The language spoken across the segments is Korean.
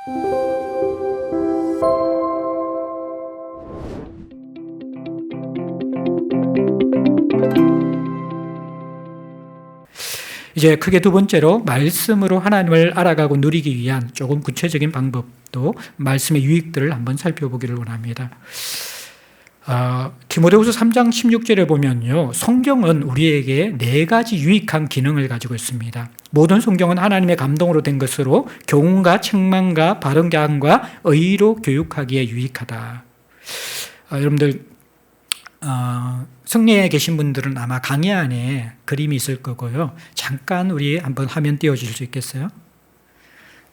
이제 크게 두 번째로 말씀으로 하나님을 알아가고 누리기 위한 조금 구체적인 방법도 말씀의 유익들을 한번 살펴보기를 원합니다. 디모데후서 3장 16절에 보면요, 성경은 우리에게 4가지 유익한 기능을 가지고 있습니다. 모든 성경은 하나님의 감동으로 된 것으로 교훈과 책망과 바른 교훈과 의로 교육하기에 유익하다. 여러분들 성례에 계신 분들은 아마 강의 안에 그림이 있을 거고요. 잠깐 우리 한번 화면 띄워줄 수 있겠어요?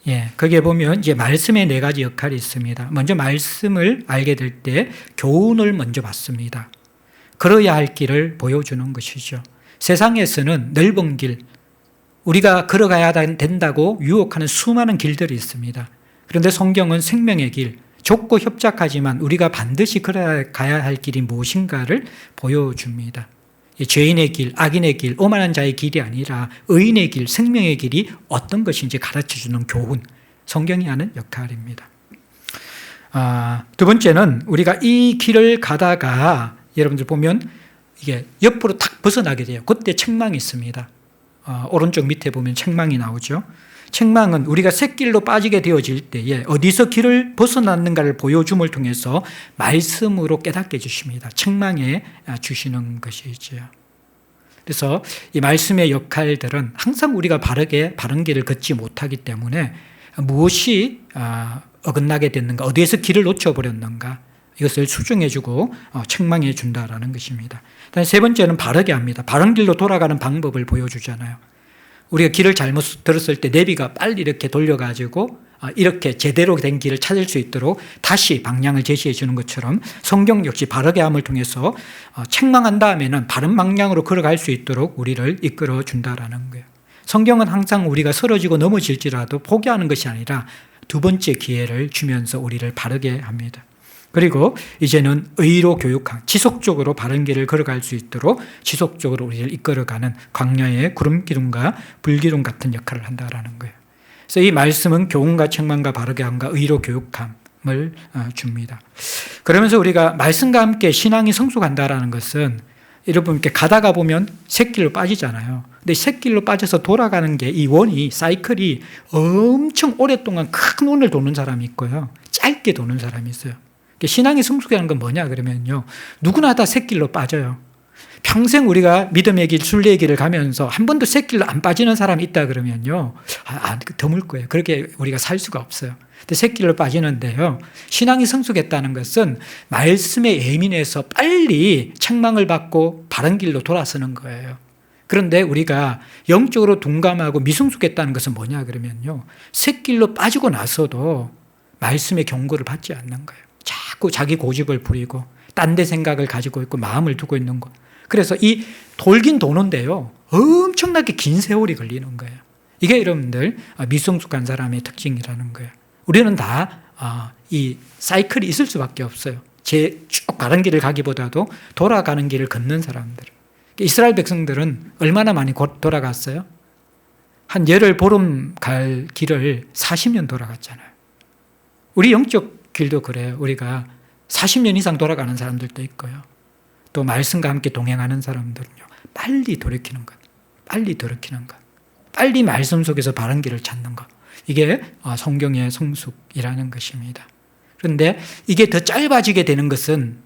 예, 거기에 보면 이제 말씀의 4가지 역할이 있습니다. 먼저 말씀을 알게 될 때 교훈을 먼저 받습니다. 걸어야 할 길을 보여주는 것이죠. 세상에서는 넓은 길, 우리가 걸어가야 된다고 유혹하는 수많은 길들이 있습니다. 그런데 성경은 생명의 길, 좁고 협착하지만 우리가 반드시 걸어가야 할 길이 무엇인가를 보여줍니다. 죄인의 길, 악인의 길, 오만한 자의 길이 아니라 의인의 길, 생명의 길이 어떤 것인지 가르쳐주는 교훈, 성경이 하는 역할입니다. 두 번째는 우리가 이 길을 가다가 여러분들 보면 이게 옆으로 탁 벗어나게 돼요. 그때 책망이 있습니다. 오른쪽 밑에 보면 책망이 나오죠. 책망은 우리가 샛길로 빠지게 되어질 때에 어디서 길을 벗어났는가를 보여줌을 통해서 말씀으로 깨닫게 해주십니다. 책망해 주시는 것이죠. 그래서 이 말씀의 역할들은 항상 우리가 바른 길을 걷지 못하기 때문에 무엇이 어긋나게 됐는가, 어디에서 길을 놓쳐버렸는가, 이것을 수정해주고 책망해 준다라는 것입니다. 세 번째는 바르게 합니다. 바른 길로 돌아가는 방법을 보여주잖아요. 우리가 길을 잘못 들었을 때 내비가 빨리 이렇게 돌려가지고 이렇게 제대로 된 길을 찾을 수 있도록 다시 방향을 제시해 주는 것처럼 성경 역시 바르게 함을 통해서 책망한 다음에는 바른 방향으로 걸어갈 수 있도록 우리를 이끌어 준다라는 거예요. 성경은 항상 우리가 쓰러지고 넘어질지라도 포기하는 것이 아니라 두 번째 기회를 주면서 우리를 바르게 합니다. 그리고 이제는 의로 교육한, 지속적으로 바른 길을 걸어갈 수 있도록 지속적으로 우리를 이끌어가는 광야의 구름 기둥과 불기둥 같은 역할을 한다라는 거예요. 그래서 이 말씀은 교훈과 책망과 바르게 함과 의로 교육함을 줍니다. 그러면서 우리가 말씀과 함께 신앙이 성숙한다라는 것은 여러분 이렇게 가다가 보면 샛길로 빠지잖아요. 근데 샛길로 빠져서 돌아가는 게 이 원이 사이클이 엄청 오랫동안 큰 원을 도는 사람이 있고요, 짧게 도는 사람이 있어요. 신앙이 성숙하는 건 뭐냐 그러면요, 누구나 다 샛길로 빠져요. 평생 우리가 믿음의 길, 순리의 길을 가면서 한 번도 샛길로 안 빠지는 사람이 있다 그러면요, 드물 거예요. 그렇게 우리가 살 수가 없어요. 근데 샛길로 빠지는데요, 신앙이 성숙했다는 것은 말씀에 예민해서 빨리 책망을 받고 바른 길로 돌아서는 거예요. 그런데 우리가 영적으로 둔감하고 미성숙했다는 것은 뭐냐 그러면요, 샛길로 빠지고 나서도 말씀의 경고를 받지 않는 거예요. 자꾸 자기 고집을 부리고 딴 데 생각을 가지고 있고 마음을 두고 있는 거. 그래서 이 돌긴 도는데요, 엄청나게 긴 세월이 걸리는 거예요. 이게 여러분들 미성숙한 사람의 특징이라는 거예요. 우리는 다 이 사이클이 있을 수밖에 없어요. 쭉 바른 길을 가기보다도 돌아가는 길을 걷는 사람들. 이스라엘 백성들은 얼마나 많이 돌아갔어요? 한 열흘 보름 갈 길을 40년 돌아갔잖아요. 우리 영적 길도 그래요. 우리가 40년 이상 돌아가는 사람들도 있고요. 또 말씀과 함께 동행하는 사람들은요, 빨리 돌이키는 것, 빨리 돌이키는 것, 빨리 말씀 속에서 바른 길을 찾는 것. 이게 성경의 성숙이라는 것입니다. 그런데 이게 더 짧아지게 되는 것은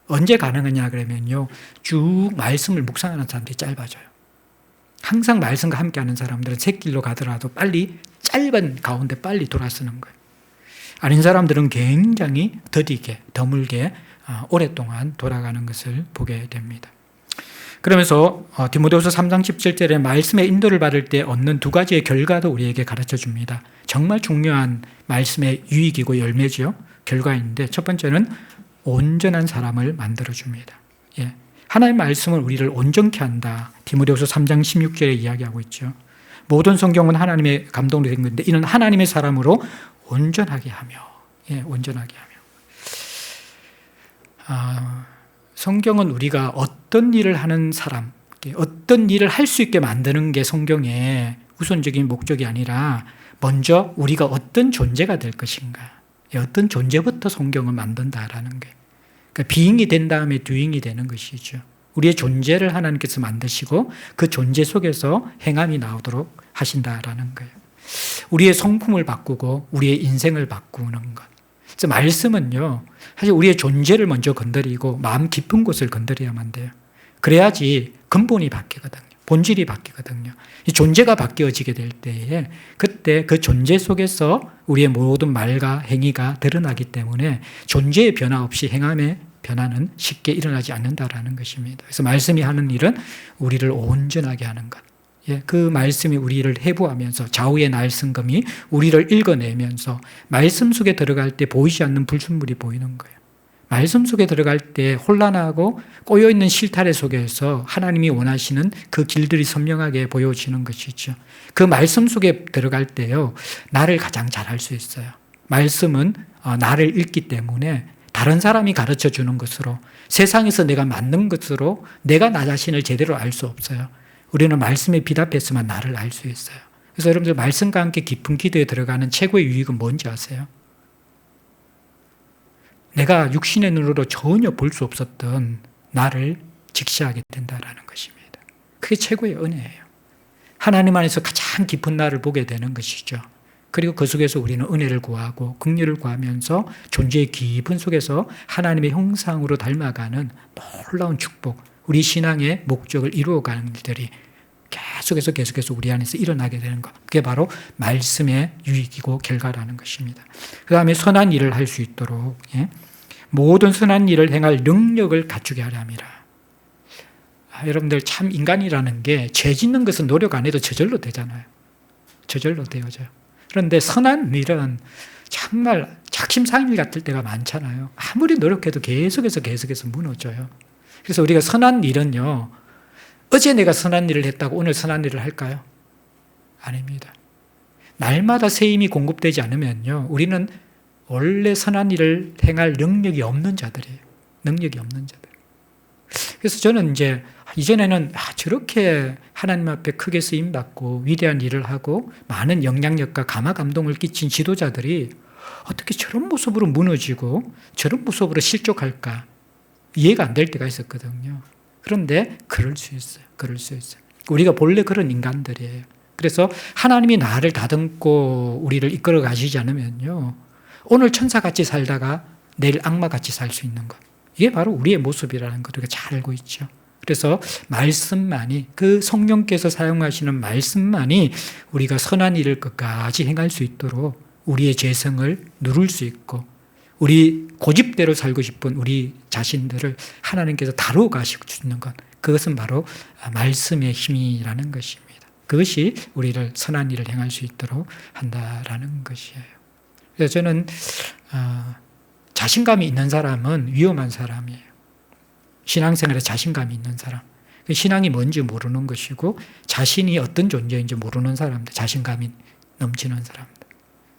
언제 가능하냐 그러면요, 쭉 말씀을 묵상하는 사람들이 짧아져요. 항상 말씀과 함께하는 사람들은 샛길로 가더라도 빨리 짧은 가운데 빨리 돌아서는 거예요. 아닌 사람들은 굉장히 더디게, 드물게 오랫동안 돌아가는 것을 보게 됩니다. 그러면서 디모데후서 3장 17절에 말씀의 인도를 받을 때 얻는 2가지의 결과도 우리에게 가르쳐 줍니다. 정말 중요한 말씀의 유익이고 열매죠. 결과인데 첫 번째는 온전한 사람을 만들어줍니다. 예. 하나님의 말씀은 우리를 온전케 한다. 디모데후서 3장 16절에 이야기하고 있죠. 모든 성경은 하나님의 감동으로 된 건데 이는 하나님의 사람으로 온전하게 하며, 예, 온전하게 하며. 성경은 우리가 어떤 일을 하는 사람, 어떤 일을 할 수 있게 만드는 게 성경의 우선적인 목적이 아니라 먼저 우리가 어떤 존재가 될 것인가. 어떤 존재부터 성경을 만든다라는 거예요. 그러니까 being이 된 다음에 doing이 되는 것이죠. 우리의 존재를 하나님께서 만드시고 그 존재 속에서 행함이 나오도록 하신다라는 거예요. 우리의 성품을 바꾸고 우리의 인생을 바꾸는 것. 그래서 말씀은요, 사실 우리의 존재를 먼저 건드리고 마음 깊은 곳을 건드려야만 돼요. 그래야지 근본이 바뀌거든요. 본질이 바뀌거든요. 이 존재가 바뀌어지게 될 때에 그때 그 존재 속에서 우리의 모든 말과 행위가 드러나기 때문에 존재의 변화 없이 행함의 변화는 쉽게 일어나지 않는다라는 것입니다. 그래서 말씀이 하는 일은 우리를 온전하게 하는 것. 그 말씀이 우리를 해부하면서 좌우의 날성금이 우리를 읽어내면서 말씀 속에 들어갈 때 보이지 않는 불순물이 보이는 거예요. 말씀 속에 들어갈 때 혼란하고 꼬여있는 실타래 속에서 하나님이 원하시는 그 길들이 선명하게 보여지는 것이죠. 그 말씀 속에 들어갈 때요, 나를 가장 잘 알 수 있어요. 말씀은 나를 읽기 때문에 다른 사람이 가르쳐 주는 것으로, 세상에서 내가 맞는 것으로 내가 나 자신을 제대로 알 수 없어요. 우리는 말씀에 비답했으면 나를 알 수 있어요. 그래서 여러분들 말씀과 함께 깊은 기도에 들어가는 최고의 유익은 뭔지 아세요? 내가 육신의 눈으로 전혀 볼 수 없었던 나를 직시하게 된다는 것입니다. 그게 최고의 은혜예요. 하나님 안에서 가장 깊은 나를 보게 되는 것이죠. 그리고 그 속에서 우리는 은혜를 구하고 긍휼을 구하면서 존재의 깊은 속에서 하나님의 형상으로 닮아가는 놀라운 축복, 우리 신앙의 목적을 이루어가는 일들이 계속해서 우리 안에서 일어나게 되는 것. 그게 바로 말씀의 유익이고 결과라는 것입니다. 그 다음에 선한 일을 할 수 있도록 모든 선한 일을 행할 능력을 갖추게 하려 함이라. 여러분들 참 인간이라는 게 죄 짓는 것은 노력 안 해도 저절로 되잖아요. 저절로 되어져요. 그런데 선한 일은 정말 작심삼일 같을 때가 많잖아요. 아무리 노력해도 계속해서 무너져요. 그래서 우리가 선한 일은요, 어제 내가 선한 일을 했다고 오늘 선한 일을 할까요? 아닙니다. 날마다 새 힘이 공급되지 않으면요, 우리는 원래 선한 일을 행할 능력이 없는 자들이에요. 능력이 없는 자들. 그래서 저는 이전에는 저렇게 하나님 앞에 크게 쓰임받고 위대한 일을 하고 많은 영향력과 감화 감동을 끼친 지도자들이 어떻게 저런 모습으로 무너지고 저런 모습으로 실족할까 이해가 안 될 때가 있었거든요. 그런데 그럴 수 있어요. 우리가 본래 그런 인간들이에요. 그래서 하나님이 나를 다듬고 우리를 이끌어 가시지 않으면요, 오늘 천사같이 살다가 내일 악마같이 살 수 있는 것. 이게 바로 우리의 모습이라는 것 우리가 잘 알고 있죠. 그래서 말씀만이, 그 성령께서 사용하시는 말씀만이 우리가 선한 일을 끝까지 행할 수 있도록 우리의 죄성을 누를 수 있고, 우리 고집대로 살고 싶은 우리 자신들을 하나님께서 다루어 가시고 주는 것, 그것은 바로 말씀의 힘이라는 것입니다. 그것이 우리를 선한 일을 행할 수 있도록 한다라는 것이에요. 그래서 저는 자신감이 있는 사람은 위험한 사람이에요. 신앙생활에 자신감이 있는 사람. 신앙이 뭔지 모르는 것이고 자신이 어떤 존재인지 모르는 사람들, 자신감이 넘치는 사람들.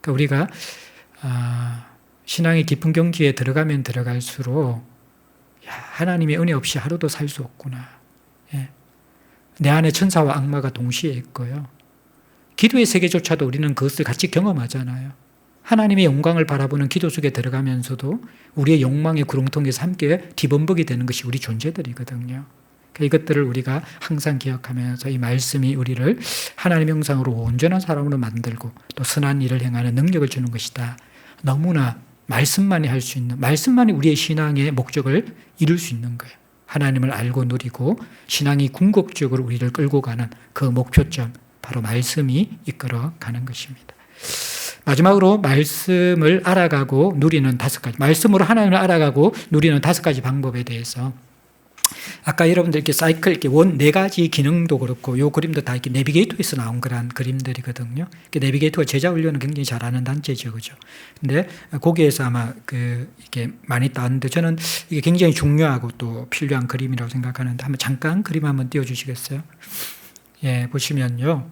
그러니까 우리가 신앙의 깊은 경지에 들어가면 들어갈수록 하나님의 은혜 없이 하루도 살 수 없구나. 내 안에 천사와 악마가 동시에 있고요. 기도의 세계조차도 우리는 그것을 같이 경험하잖아요. 하나님의 영광을 바라보는 기도 속에 들어가면서도 우리의 욕망의 구렁텅이에서 함께 뒤범벅이 되는 것이 우리 존재들이거든요. 이것들을 우리가 항상 기억하면서 이 말씀이 우리를 하나님의 형상으로 온전한 사람으로 만들고 또 선한 일을 행하는 능력을 주는 것이다. 너무나 말씀만이 할 수 있는, 말씀만이 우리의 신앙의 목적을 이룰 수 있는 거예요. 하나님을 알고 누리고 신앙이 궁극적으로 우리를 끌고 가는 그 목표점, 바로 말씀이 이끌어 가는 것입니다. 마지막으로 말씀을 알아가고 누리는 5가지, 말씀으로 하나님을 알아가고 누리는 5가지 방법에 대해서, 아까 여러분들 이렇게 사이클, 이렇게 4가지 기능도 그렇고, 요 그림도 다 이렇게 내비게이터에서 나온 그런 그림들이거든요. 내비게이터가 제자 훈련을 굉장히 잘하는 단체죠, 그죠? 근데 거기에서 아마 이렇게 많이 따는데, 저는 이게 굉장히 중요하고 또 필요한 그림이라고 생각하는데, 한번 잠깐 그림 한번 띄워주시겠어요? 예, 보시면요.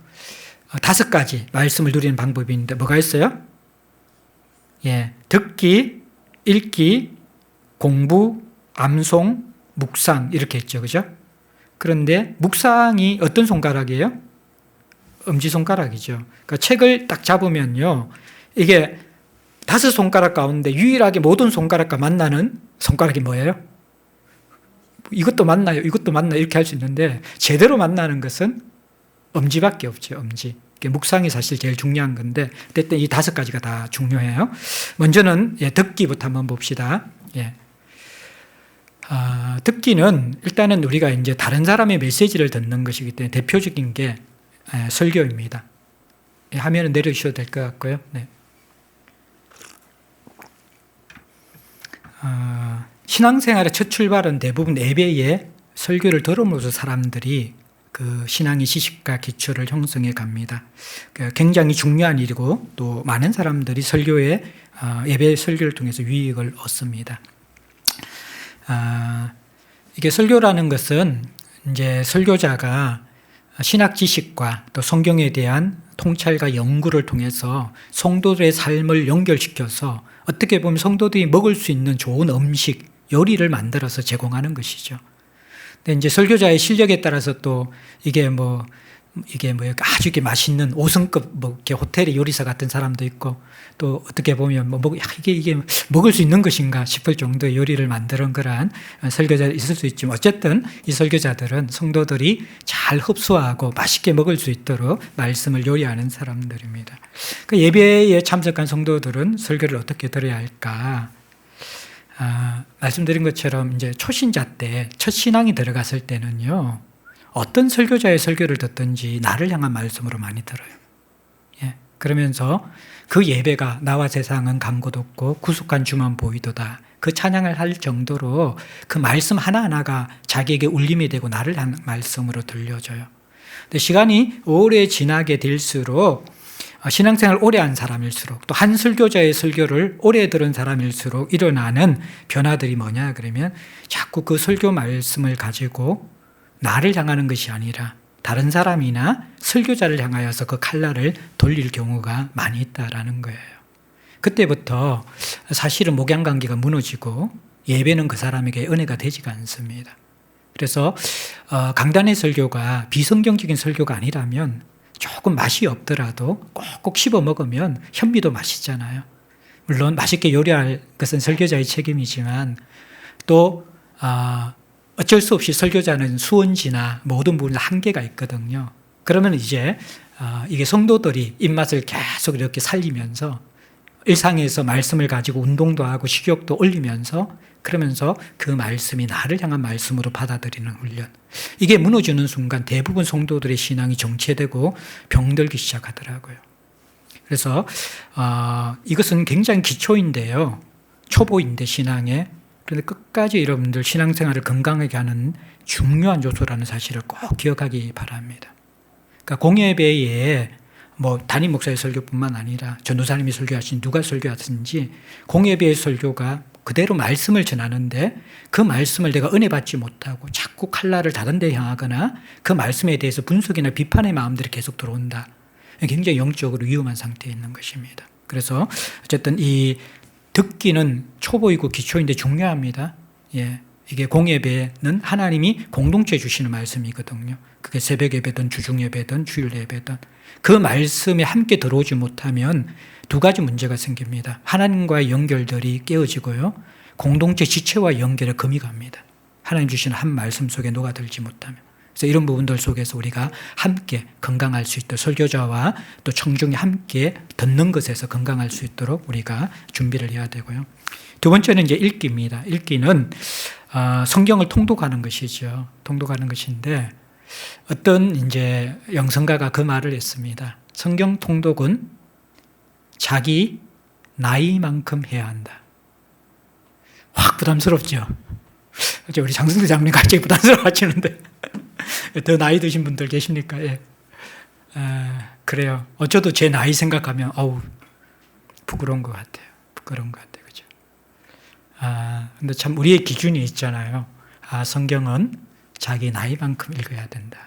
5가지 말씀을 누리는 방법이 있는데, 뭐가 있어요? 예, 듣기, 읽기, 공부, 암송, 묵상, 이렇게 했죠. 그죠? 그런데 묵상이 어떤 손가락이에요? 엄지손가락이죠. 그러니까 책을 딱 잡으면요. 이게 5손가락 가운데 유일하게 모든 손가락과 만나는 손가락이 뭐예요? 이것도 만나요. 이것도 만나요. 이렇게 할 수 있는데 제대로 만나는 것은 엄지밖에 없죠. 엄지. 묵상이 사실 제일 중요한 건데 어쨌든 이 5가지가 다 중요해요. 먼저는 듣기부터 한번 봅시다. 듣기는 일단은 우리가 이제 다른 사람의 메시지를 듣는 것이기 때문에 대표적인 게 설교입니다. 화면을 내려주셔도 될 것 같고요. 네. 신앙생활의 첫 출발은 대부분 예배에 설교를 들음으로써 사람들이 그 신앙의 지식과 기초를 형성해 갑니다. 굉장히 중요한 일이고 또 많은 사람들이 설교에 예배 설교를 통해서 유익을 얻습니다. 이게 설교라는 것은 이제 설교자가 신학 지식과 또 성경에 대한 통찰과 연구를 통해서 성도들의 삶을 연결시켜서 어떻게 보면 성도들이 먹을 수 있는 좋은 음식, 요리를 만들어서 제공하는 것이죠. 근데 이제 설교자의 실력에 따라서 또 이게 아주 이렇게 맛있는 5성급 이렇게 호텔의 요리사 같은 사람도 있고 또 어떻게 보면 이게 먹을 수 있는 것인가 싶을 정도의 요리를 만드는 그러한 설교자들이 있을 수 있지만 어쨌든 이 설교자들은 성도들이 잘 흡수하고 맛있게 먹을 수 있도록 말씀을 요리하는 사람들입니다. 그 예배에 참석한 성도들은 설교를 어떻게 들어야 할까? 말씀드린 것처럼 이제 초신자 때 첫 신앙이 들어갔을 때는요. 어떤 설교자의 설교를 듣든지 나를 향한 말씀으로 많이 들어요. 그러면서 그 예배가 나와 세상은 감고도 없고 구속한 주만 보이도다. 그 찬양을 할 정도로 그 말씀 하나하나가 자기에게 울림이 되고 나를 향한 말씀으로 들려줘요. 근데 시간이 오래 지나게 될수록 신앙생활을 오래 한 사람일수록 또 한 설교자의 설교를 오래 들은 사람일수록 일어나는 변화들이 뭐냐 그러면 자꾸 그 설교 말씀을 가지고 나를 향하는 것이 아니라 다른 사람이나 설교자를 향하여서 그 칼날을 돌릴 경우가 많이 있다라는 거예요. 그때부터 사실은 목양관계가 무너지고 예배는 그 사람에게 은혜가 되지가 않습니다. 그래서 강단의 설교가 비성경적인 설교가 아니라면 조금 맛이 없더라도 꼭꼭 씹어 먹으면 현미도 맛있잖아요. 물론 맛있게 요리할 것은 설교자의 책임이지만 또 어쩔 수 없이 설교자는 수언지나 모든 부분에 한계가 있거든요. 그러면 이제 이게 성도들이 입맛을 계속 이렇게 살리면서 일상에서 말씀을 가지고 운동도 하고 식욕도 올리면서 그러면서 그 말씀이 나를 향한 말씀으로 받아들이는 훈련. 이게 무너지는 순간 대부분 성도들의 신앙이 정체되고 병들기 시작하더라고요. 그래서 이것은 굉장히 기초인데요. 초보인데 신앙에. 그런데 끝까지 여러분들 신앙생활을 건강하게 하는 중요한 요소라는 사실을 꼭 기억하기 바랍니다. 그러니까 공예배에 담임 목사의 설교뿐만 아니라 전도사님이 설교하신 누가 설교하든지 공예배의 설교가 그대로 말씀을 전하는데 그 말씀을 내가 은혜 받지 못하고 자꾸 칼날을 다른 데 향하거나 그 말씀에 대해서 분석이나 비판의 마음들이 계속 들어온다. 굉장히 영적으로 위험한 상태에 있는 것입니다. 그래서 어쨌든 이 듣기는 초보이고 기초인데 중요합니다. 이게 공예배는 하나님이 공동체 주시는 말씀이거든요. 그게 새벽 예배든 주중 예배든 주일 예배든 그 말씀에 함께 들어오지 못하면 2가지 문제가 생깁니다. 하나님과의 연결들이 깨어지고요. 공동체 지체와 연결에 금이 갑니다. 하나님 주시는 한 말씀 속에 녹아들지 못하면. 그래서 이런 부분들 속에서 우리가 함께 건강할 수 있도록 설교자와 또 청중이 함께 듣는 것에서 건강할 수 있도록 우리가 준비를 해야 되고요. 2번째는 이제 읽기입니다. 읽기는 성경을 통독하는 것이죠. 통독하는 것인데 어떤 이제 영성가가 그 말을 했습니다. 성경 통독은 자기 나이만큼 해야 한다. 확 부담스럽죠. 우리 장승대 장로님 갑자기 부담스러워 하시는데 더 나이 드신 분들 계십니까? 그래요. 어쩌도 제 나이 생각하면 부끄러운 것 같아요. 부끄러운 것 같아요. 그죠? 근데 참 우리의 기준이 있잖아요. 성경은 자기 나이만큼 읽어야 된다.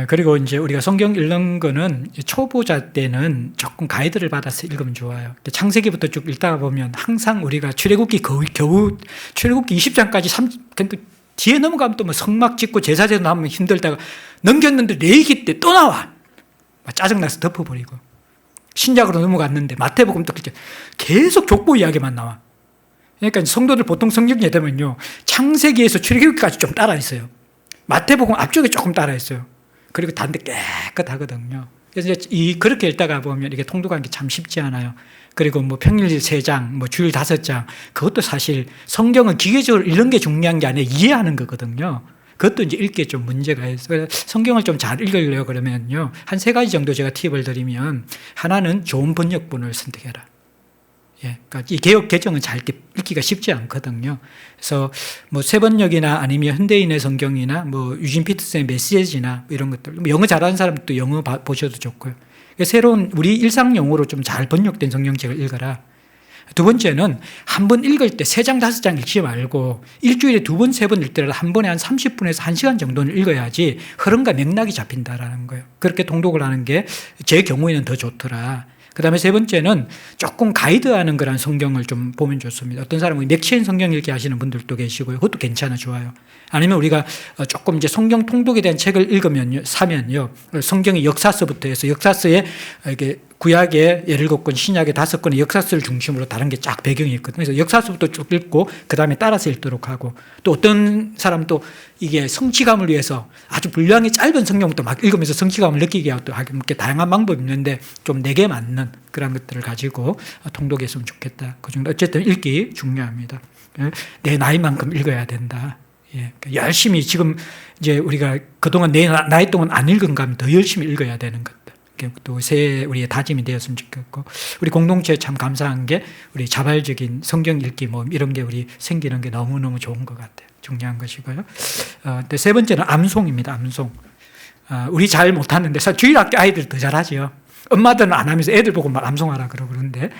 그리고 이제 우리가 성경 읽는 거는 초보자 때는 조금 가이드를 받아서 읽으면 좋아요. 창세기부터 쭉 읽다가 보면 항상 우리가 출애굽기 겨우 출애굽기 20장까지 뒤에 넘어가면 또 뭐 성막 짓고 제사제도 나오면 힘들다가 넘겼는데 레위기 때 또 나와. 짜증나서 덮어버리고. 신약으로 넘어갔는데 마태복음 또 계속 족보 이야기만 나와. 그러니까 성도들 보통 성경에 되면요, 창세기에서 출애굽기까지 좀 따라 있어요. 마태복음 앞쪽에 조금 따라 있어요. 그리고 단데 깨끗하거든요. 그래서 이제 그렇게 읽다가 보면 이게 통독하는 게 참 쉽지 않아요. 그리고 뭐 평일 3장, 뭐 주일 5장, 그것도 사실 성경은 기계적으로 읽는 게 중요한 게 아니라 이해하는 거거든요. 그것도 이제 읽기에 좀 문제가 있어요. 성경을 좀 잘 읽으려고 그러면요, 한 3가지 정도 제가 팁을 드리면, 하나는 좋은 번역본을 선택해라. 예, 그러니까 이 개역 개정은 잘 읽기가 쉽지 않거든요. 그래서 뭐 새번역이나 아니면 현대인의 성경이나 뭐 유진 피터슨의 메시지나 이런 것들, 뭐 영어 잘하는 사람도 영어 보셔도 좋고요. 새로운 우리 일상 용어로 좀 잘 번역된 성경책을 읽어라. 두 번째는 한 번 읽을 때 3장, 5장 읽지 말고 일주일에 2번, 3번 읽더라도 한 번에 한 30분에서 1시간 정도는 읽어야지 흐름과 맥락이 잡힌다라는 거예요. 그렇게 통독을 하는 게 제 경우에는 더 좋더라. 그 다음에 3번째는 조금 가이드하는 그런 성경을 좀 보면 좋습니다. 어떤 사람은 맥체인 성경 읽기 하시는 분들도 계시고요. 그것도 괜찮아, 좋아요. 아니면 우리가 조금 이제 성경 통독에 대한 책을 읽으면요, 사면요, 성경의 역사서부터 해서 역사서에 이렇게 구약의 17권, 신약의 5권의 역사서를 중심으로 다른 게 쫙 배경이 있거든요. 그래서 역사서부터 쭉 읽고 그 다음에 따라서 읽도록 하고, 또 어떤 사람도 이게 성취감을 위해서 아주 분량이 짧은 성경부터 막 읽으면서 성취감을 느끼게 하고, 이렇게 다양한 방법이 있는데 좀 내게 맞는 그런 것들을 가지고 통독했으면 좋겠다. 그 정도. 어쨌든 읽기 중요합니다. 내 나이만큼 읽어야 된다. 예, 열심히 지금 이제 우리가 그동안 내 나이 동안 안 읽은 거 하면 더 열심히 읽어야 되는 것들. 또 새 우리의 다짐이 되었으면 좋겠고, 우리 공동체에 참 감사한 게 우리 자발적인 성경 읽기 모임 이런 게 우리 생기는 게 너무너무 좋은 것 같아요. 중요한 것이고요. 세 번째는 암송입니다. 암송. 우리 잘 못하는데 주일학교 아이들 더 잘하죠. 엄마들은 안 하면서 애들 보고 막 암송하라 그러고 그러는데,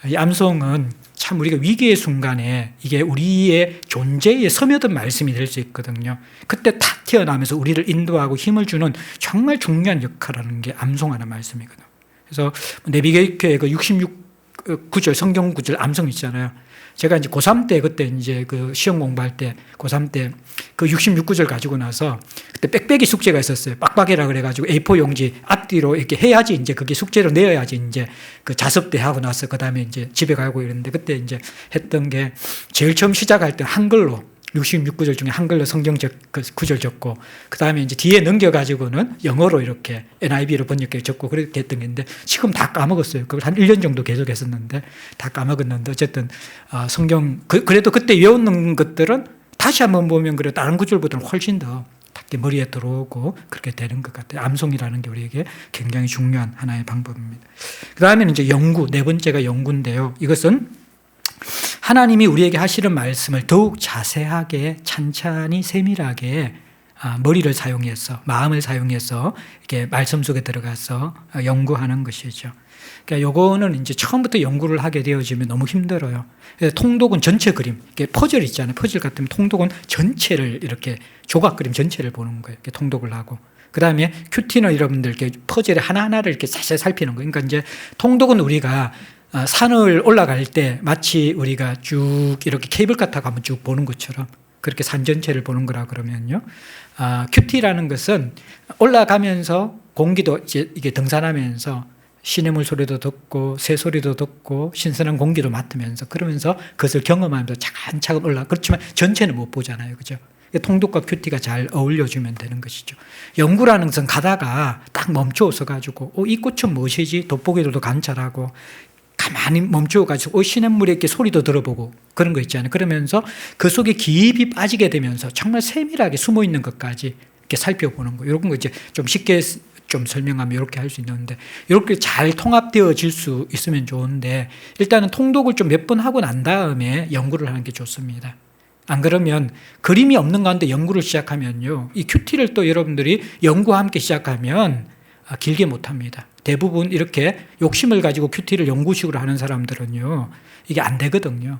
이 암송은 참 우리가 위기의 순간에 이게 우리의 존재에 스며든 말씀이 될 수 있거든요. 그때 탁 튀어나오면서 우리를 인도하고 힘을 주는 정말 중요한 역할을 하는 게 암송하는 말씀이거든요. 그래서 내비게이크의 그 66구절 성경 구절 암송 있잖아요. 제가 이제 고3 때 그때 이제 그 시험 공부할 때 고3 때 그 66구절 가지고 나서 그때 빽빽이 숙제가 있었어요. 빡빡이라 그래가지고 A4 용지 앞뒤로 이렇게 해야지 이제 그게 숙제로 내어야지 이제 그 자습대 하고 나서 그 다음에 이제 집에 가고 이랬는데, 그때 이제 했던 게 제일 처음 시작할 때 한글로 66구절 중에 한글로 성경 구절 적고, 그 다음에 이제 뒤에 넘겨가지고는 영어로 이렇게 NIV로 번역해 적고 그렇게 했던 게 있는데, 지금 다 까먹었어요. 그걸 한 1년 정도 계속 했었는데 다 까먹었는데, 어쨌든 성경 그래도 그때 외우는 것들은 다시 한번 보면 그래 다른 구절보다는 훨씬 더 머리에 들어오고 그렇게 되는 것 같아요. 암송이라는 게 우리에게 굉장히 중요한 하나의 방법입니다. 그 다음에는 이제 연구, 4번째가 연구인데요. 이것은 하나님이 우리에게 하시는 말씀을 더욱 자세하게, 찬찬히, 세밀하게 머리를 사용해서, 마음을 사용해서 이렇게 말씀 속에 들어가서 연구하는 것이죠. 그러니까 요거는 이제 처음부터 연구를 하게 되어지면 너무 힘들어요. 그래서 통독은 전체 그림, 이렇게 퍼즐 있잖아요. 퍼즐 같으면 통독은 전체를 이렇게 조각 그림 전체를 보는 거예요. 이렇게 통독을 하고. 그 다음에 큐티너 여러분들 이렇게 퍼즐의 하나하나를 이렇게 사실 살피는 거예요. 그러니까 이제 통독은 우리가 산을 올라갈 때 마치 우리가 쭉 이렇게 케이블카 타고 한번 쭉 보는 것처럼 그렇게 산 전체를 보는 거라 그러면요. 큐티라는 것은 올라가면서 공기도 이게 등산하면서 시냇물 소리도 듣고 새 소리도 듣고 신선한 공기도 맡으면서 그러면서 그것을 경험하면서 차근차근 올라. 그렇지만 전체는 못 보잖아요, 그죠? 통독과 큐티가 잘 어울려주면 되는 것이죠. 연구라는 것은 가다가 딱 멈추어서 가지고 이 꽃은 무엇이지? 돋보기들도 관찰하고 가만히 멈추어가지고 시냇물에 이렇게 소리도 들어보고 그런 거 있잖아요. 그러면서 그 속에 깊이 빠지게 되면서 정말 세밀하게 숨어 있는 것까지 이렇게 살펴보는 거. 이런 거 이제 좀 쉽게 좀 설명하면 이렇게 할 수 있는데, 이렇게 잘 통합되어질 수 있으면 좋은데, 일단은 통독을 좀 몇 번 하고 난 다음에 연구를 하는 게 좋습니다. 안 그러면 그림이 없는 가운데 연구를 시작하면요, 이 큐티를 또 여러분들이 연구와 함께 시작하면 길게 못합니다. 대부분 이렇게 욕심을 가지고 큐티를 연구식으로 하는 사람들은요, 이게 안 되거든요.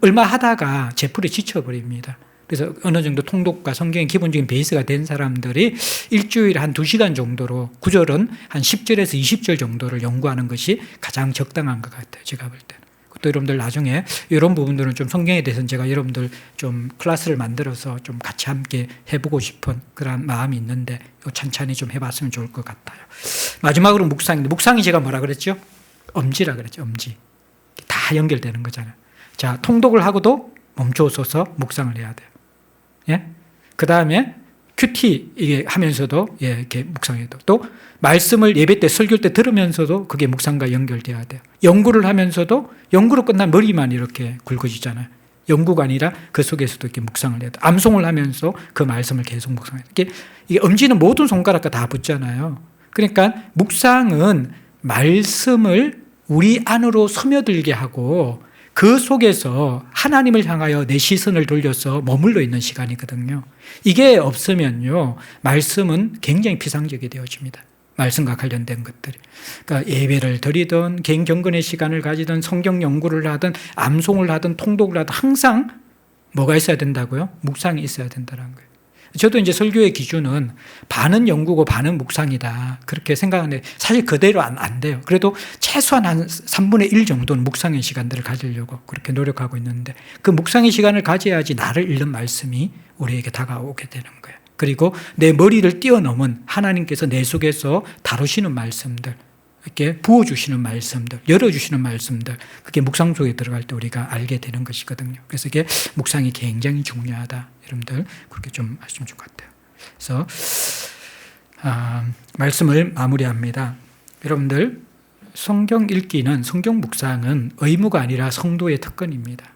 얼마 하다가 제풀에 지쳐버립니다. 그래서 어느 정도 통독과 성경의 기본적인 베이스가 된 사람들이 일주일에 한 2시간 정도로, 구절은 한 10절에서 20절 정도를 연구하는 것이 가장 적당한 것 같아요, 제가 볼 때는. 또 여러분들 나중에 이런 부분들은 좀 성경에 대해서는 제가 여러분들 좀 클래스를 만들어서 좀 같이 함께 해보고 싶은 그런 마음이 있는데 찬찬히 좀 해봤으면 좋을 것 같아요. 마지막으로 묵상인데, 묵상이 제가 뭐라 그랬죠? 엄지라 그랬죠. 엄지. 다 연결되는 거잖아요. 자, 통독을 하고도 멈춰서서 묵상을 해야 돼요. 예? 그 다음에 큐티 이게 하면서도 예, 이렇게 묵상해도 또 말씀을 예배 때 설교 때 들으면서도 그게 묵상과 연결돼야 돼요. 연구를 하면서도 연구로 끝난 머리만 이렇게 굵어지잖아요. 연구가 아니라 그 속에서도 이렇게 묵상을 해야 돼요. 암송을 하면서 그 말씀을 계속 묵상해야 돼요. 이게 엄지는 모든 손가락과 다 붙잖아요. 그러니까 묵상은 말씀을 우리 안으로 스며들게 하고 그 속에서 하나님을 향하여 내 시선을 돌려서 머물러 있는 시간이거든요. 이게 없으면요, 말씀은 굉장히 피상적이 되어집니다. 말씀과 관련된 것들이. 그러니까 예배를 드리든 개인 경건의 시간을 가지든 성경 연구를 하든 암송을 하든 통독을 하든 항상 뭐가 있어야 된다고요? 묵상이 있어야 된다는 거예요. 저도 이제 설교의 기준은 반은 연구고 반은 묵상이다. 그렇게 생각하는데 사실 그대로 안 돼요. 그래도 최소한 한 3분의 1 정도는 묵상의 시간들을 가지려고 그렇게 노력하고 있는데 그 묵상의 시간을 가져야지 나를 읽는 말씀이 우리에게 다가오게 되는 거예요. 그리고 내 머리를 뛰어넘은 하나님께서 내 속에서 다루시는 말씀들, 이렇게 부어주시는 말씀들, 열어주시는 말씀들, 그게 묵상 속에 들어갈 때 우리가 알게 되는 것이거든요. 그래서 이게 묵상이 굉장히 중요하다. 여러분들 그렇게 좀 하시면 좋을 것 같아요. 그래서 말씀을 마무리합니다. 여러분들 성경 읽기는, 성경 묵상은 의무가 아니라 성도의 특권입니다.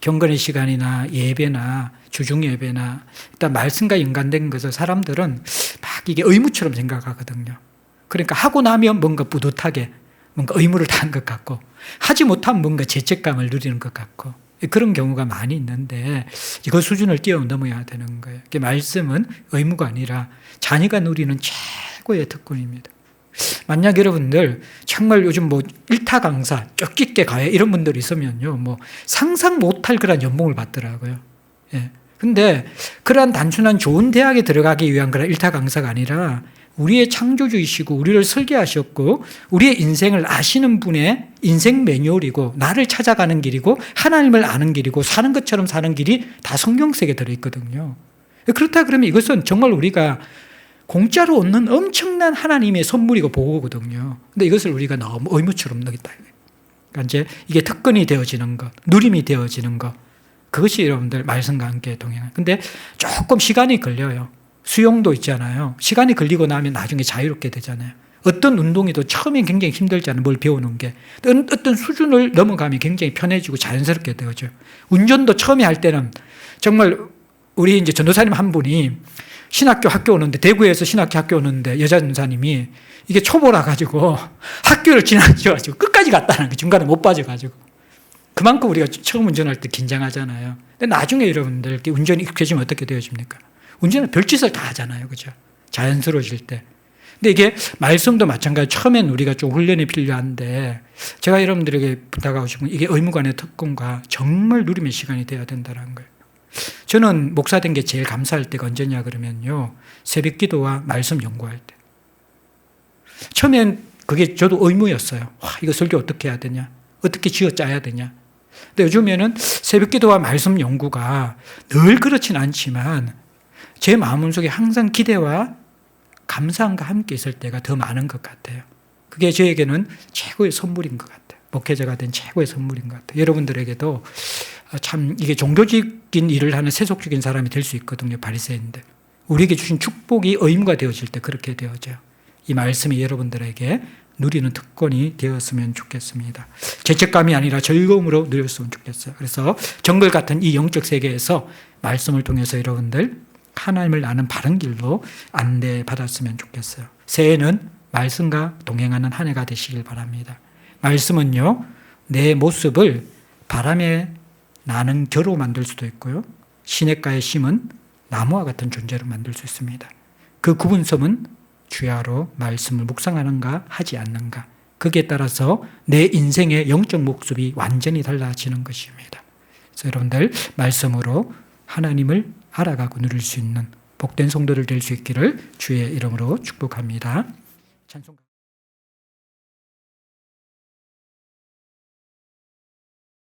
경건의 시간이나 예배나 주중 예배나 일단 말씀과 연관된 것을 사람들은 막 이게 의무처럼 생각하거든요. 그러니까 하고 나면 뭔가 뿌듯하게 뭔가 의무를 다한 것 같고 하지 못하면 뭔가 죄책감을 누리는 것 같고 그런 경우가 많이 있는데 그 수준을 뛰어넘어야 되는 거예요. 말씀은 의무가 아니라 자녀가 누리는 최고의 특권입니다. 만약 여러분들 정말 요즘 뭐 일타 강사, 쫓기게 가해 이런 분들이 있으면요, 뭐 상상 못할 그런 연봉을 받더라고요. 예. 근데 그러한 단순한 좋은 대학에 들어가기 위한 그런 일타 강사가 아니라 우리의 창조주이시고 우리를 설계하셨고 우리의 인생을 아시는 분의 인생 매뉴얼이고 나를 찾아가는 길이고 하나님을 아는 길이고 사는 것처럼 사는 길이 다 성경 속에 들어있거든요. 그렇다 그러면 이것은 정말 우리가 공짜로 얻는 엄청난 하나님의 선물이고 보고거든요. 근데 이것을 우리가 너무 의무처럼 느꼈다. 그러니까 이제 이게 특권이 되어지는 것, 누림이 되어지는 것, 그것이 여러분들 말씀과 함께 동행하는. 근데 조금 시간이 걸려요. 수용도 있잖아요. 시간이 걸리고 나면 나중에 자유롭게 되잖아요. 어떤 운동이도 처음엔 굉장히 힘들잖아요. 뭘 배우는 게. 어떤 수준을 넘어가면 굉장히 편해지고 자연스럽게 되어져요. 운전도 처음에 할 때는 정말 우리 이제 전도사님 한 분이 신학교 학교 오는데, 대구에서 신학교 학교 오는데 여자 전사님이 이게 초보라 가지고 학교를 지나쳐가지고 끝까지 갔다는 거, 중간에 못 빠져가지고. 그만큼 우리가 처음 운전할 때 긴장하잖아요. 근데 나중에 여러분들 운전이 익숙해지면 어떻게 되어집니까? 운전은 별짓을 다 하잖아요. 그죠? 자연스러워질 때. 근데 이게 말씀도 마찬가지. 처음엔 우리가 좀 훈련이 필요한데 제가 여러분들에게 부탁하고 싶은 건 이게 의무관의 특권과 정말 누림의 시간이 되어야 된다는 거예요. 저는 목사 된 게 제일 감사할 때가 언제냐 그러면요, 새벽 기도와 말씀 연구할 때. 처음엔 그게 저도 의무였어요. 와, 이거 설교 어떻게 해야 되냐? 어떻게 쥐어짜야 되냐? 근데 요즘에는 새벽 기도와 말씀 연구가 늘 그렇진 않지만 제 마음속에 항상 기대와 감사함과 함께 있을 때가 더 많은 것 같아요. 그게 저에게는 최고의 선물인 것 같아요. 목회자가 된 최고의 선물인 것 같아요. 여러분들에게도 참 이게 종교적인 일을 하는 세속적인 사람이 될 수 있거든요. 바리새인들. 우리에게 주신 축복이 의무가 되어질 때 그렇게 되어져요. 이 말씀이 여러분들에게 누리는 특권이 되었으면 좋겠습니다. 죄책감이 아니라 즐거움으로 누렸으면 좋겠어요. 그래서 정글 같은 이 영적 세계에서 말씀을 통해서 여러분들 하나님을 아는 바른 길로 안내받았으면 좋겠어요. 새해는 말씀과 동행하는 한 해가 되시길 바랍니다. 말씀은요, 내 모습을 바람에 나는 겨로 만들 수도 있고요, 시냇가에 심은 나무와 같은 존재로 만들 수 있습니다. 그 구분점은 주야로 말씀을 묵상하는가 하지 않는가, 거기에 따라서 내 인생의 영적 모습이 완전히 달라지는 것입니다. 그래서 여러분들 말씀으로 하나님을 알아가고 누릴 수 있는 복된 성도들 될 수 있기를 주의 이름으로 축복합니다. 찬송